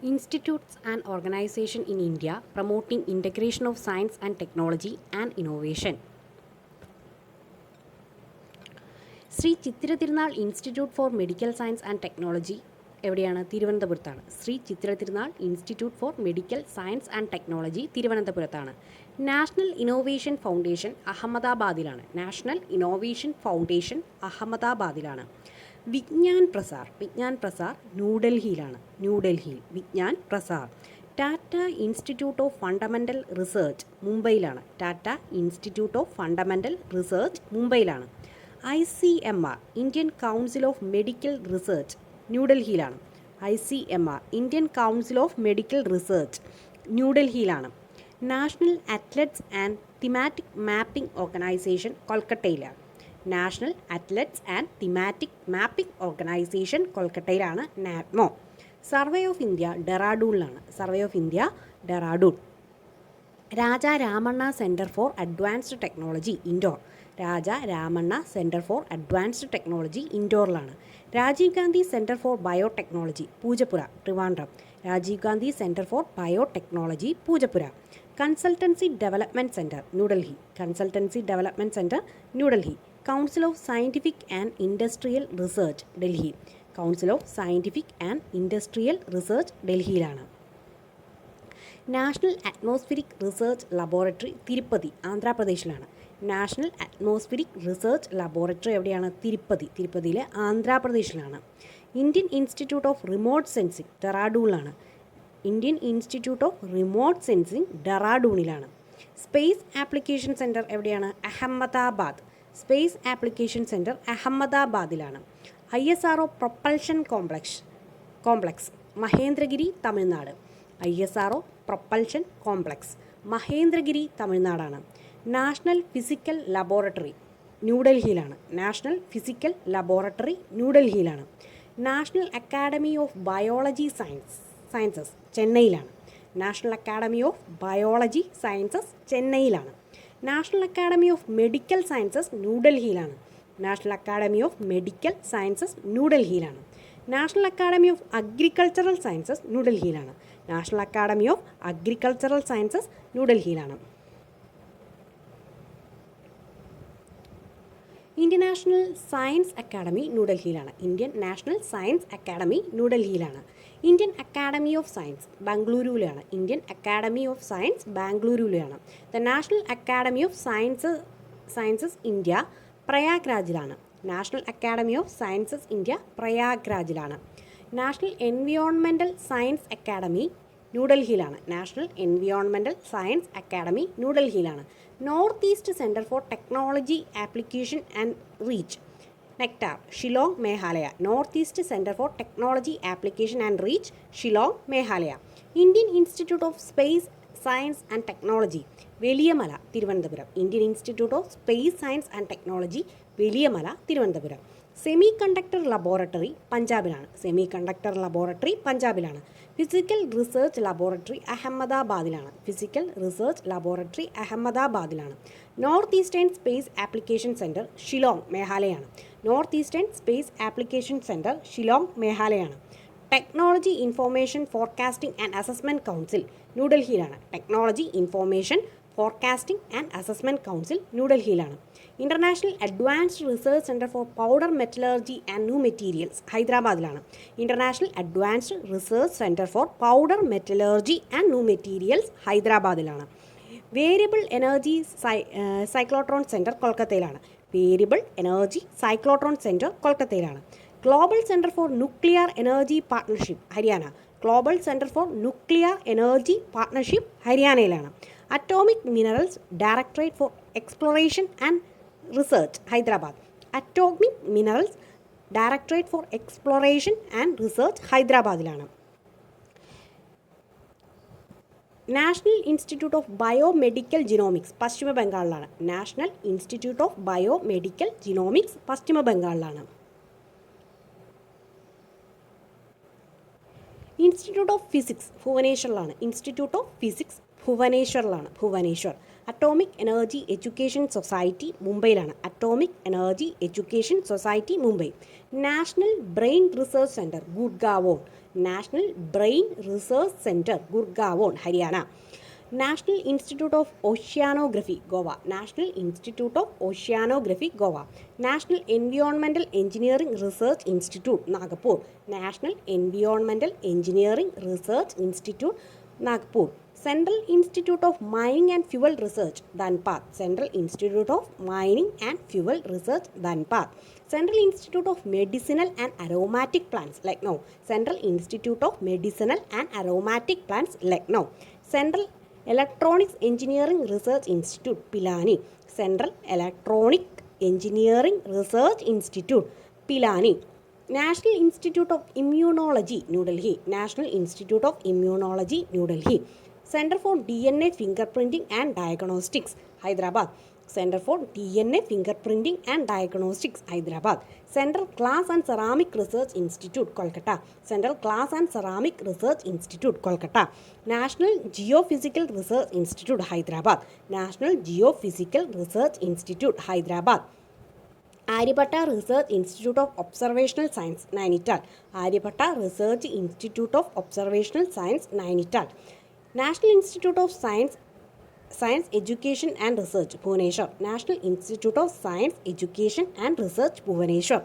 Institutes and organization in India promoting integration of science and technology and innovation. Shri Chithira Thirunal institute for medical science and technology എവിടെയാണ്? തിരുവനന്തപുരത്താണ്. Shri Chithira Thirunal institute for medical science and technology തിരുവനന്തപുരത്താണ്. National innovation foundation അഹമ്മദാബാദിലാണ്. National innovation foundation അഹമ്മദാബാദിലാണ്. വിജ്ഞാൻ പ്രസാർ ന്യൂഡൽഹിയിലാണ്. Vigyan Prasar. Tata institute of fundamental research മുംബൈയിലാണ്. Tata institute of fundamental research മുംബൈയിലാണ്. ICMR Indian council of medical research ന്യൂഡൽഹിയിലാണ്. ICMR Indian council of medical research ന്യൂഡൽഹിയിലാണ്. National atlas and thematic mapping organisation കൊൽക്കത്തയിലാണ്. National atlas and thematic mapping organisation കൊൽക്കത്തയിലാണ്. NATMO. Survey of India ഡെറാഡൂണിലാണ്. Survey of India Dehradun. Raja Ramanna centre for advanced technology Indore. Raja Ramanna centre for advanced technology ഇൻഡോറിലാണ്. Rajiv Gandhi centre for biotechnology Poojappura Trivandrum. Rajiv Gandhi centre for biotechnology Poojappura. Consultancy development centre New Delhi. Consultancy development centre New Delhi. Council of scientific and industrial research Delhi. Council of scientific and industrial research ഡൽഹിയിലാണ്. National atmospheric research laboratory Tirupati ആന്ധ്രാപ്രദേശിലാണ്. National atmospheric research laboratory എവിടെയാണ്? തിരുപ്പതിയിലെ ആന്ധ്രാപ്രദേശിലാണ്. Indian institute of remote sensing ഡെറാഡൂണിലാണ്. Indian institute of remote sensing ഡെറാഡൂണിലാണ്. Space application centre എവിടെയാണ്? Ahmedabad. Space application centre അഹമ്മദാബാദിലാണ്. ISRO propulsion complex Mahendragiri Tamil Nadu. ISRO propulsion complex Mahendragiri തമിഴ്നാടാണ്. നാഷണൽ ഫിസിക്കൽ ലബോറട്ടറി ന്യൂഡൽഹിയിലാണ്. നാഷണൽ ഫിസിക്കൽ ലബോറട്ടറി ന്യൂഡൽഹിയിലാണ്. National academy of biology sciences ചെന്നൈയിലാണ്. National academy of biology sciences ചെന്നൈയിലാണ്. National academy of medical sciences ന്യൂഡൽഹിയിലാണ്. National academy of medical sciences ന്യൂഡൽഹിയിലാണ്. National academy of agricultural sciences ന്യൂഡൽഹിയിലാണ്. National academy of agricultural sciences ന്യൂഡൽഹിയിലാണ്. Indian national science academy ന്യൂഡൽഹിയിലാണ്. Indian national science academy ന്യൂഡൽഹിയിലാണ്. Indian academy of science ബാംഗ്ലൂരുവിലാണ്. Indian academy of science ബാംഗ്ലൂരുവിലാണ്. The national academy of sciences India പ്രയാഗ്രാജിലാണ്. National academy of sciences India പ്രയാഗ്രാജിലാണ്. National environmental science academy ന്യൂഡൽഹിയിലാണ്. National environmental science academy ന്യൂഡൽഹിയിലാണ്. North east centre for technology application and reach NECTAR Shillong Meghalaya. North east centre for technology application and reach Shillong Meghalaya. Indian institute of space science and technology Valiyamala Thiruvananthapuram. Indian institute of space science and technology Valiyamala Thiruvananthapuram. Semiconductor laboratory പഞ്ചാബിലാണ്. Semiconductor laboratory പഞ്ചാബിലാണ്. Physical research laboratory അഹമ്മദാബാദിലാണ്. Physical research laboratory അഹമ്മദാബാദിലാണ്. North eastern space application centre Shillong മേഘാലയാണ്. North eastern space application centre Shillong മേഘാലയാണ്. Technology information forecasting and assessment council ന്യൂഡൽഹിയിലാണ്. Technology information forecasting and assessment council ന്യൂഡൽഹിയിലാണ്. International advanced research centre for powder metallurgy and new materials ഹൈദരാബാദിലാണ്. International advanced research centre for powder metallurgy and new materials ഹൈദരാബാദിലാണ്. Variable energy cyclotron centre കൊൽക്കത്തയിലാണ്. Variable energy cyclotron centre കൊൽക്കത്തയിലാണ്. Global centre for nuclear energy partnership Haryana. Global centre for nuclear energy partnership ഹരിയാനയിലാണ്. Atomic minerals directorate for exploration and research Hyderabad. Atomic minerals directorate for exploration and research ഹൈദരാബാദിലാണ്. National institute of biomedical genomics പശ്ചിമ ബംഗാളിലാണ്. National institute of biomedical genomics പശ്ചിമ ബംഗാളിലാണ്. Institute of physics ഭുവനേശ്വറിലാണ്. Institute of physics Bhubaneswar. Atomic energy education society മുംബൈയിലാണ്. Atomic energy education society Mumbai. National brain research centre Gurgaon. National brain research centre Gurgaon, Haryana. National institute of oceanography Goa. National institute of oceanography Goa. National environmental engineering research institute Nagpur. National environmental engineering research institute Nagpur. Central institute of mining and fuel research Dhanbad. Central institute of mining and fuel research Dhanbad. Central institute of medicinal and aromatic plants Lucknow. Central institute of medicinal and aromatic plants Lucknow. Central electronics engineering research institute Pilani. Central electronic engineering research institute Pilani. National institute of immunology New Delhi. National institute of immunology New Delhi. Centre for DNA finger printing and diagnostics Hyderabad. Centre for DNA finger printing and diagnostics Hyderabad. Central glass and ceramic research institute Kolkata. Central glass and ceramic research institute Kolkata. National geophysical research institute Hyderabad. National geophysical research institute Hyderabad. Aryabhatta research institute of observational science Nainital. Aryabhatta research institute of observational science Nainital. National institute of science education and research Bhubaneswar. National institute of science education and research Bhubaneswar.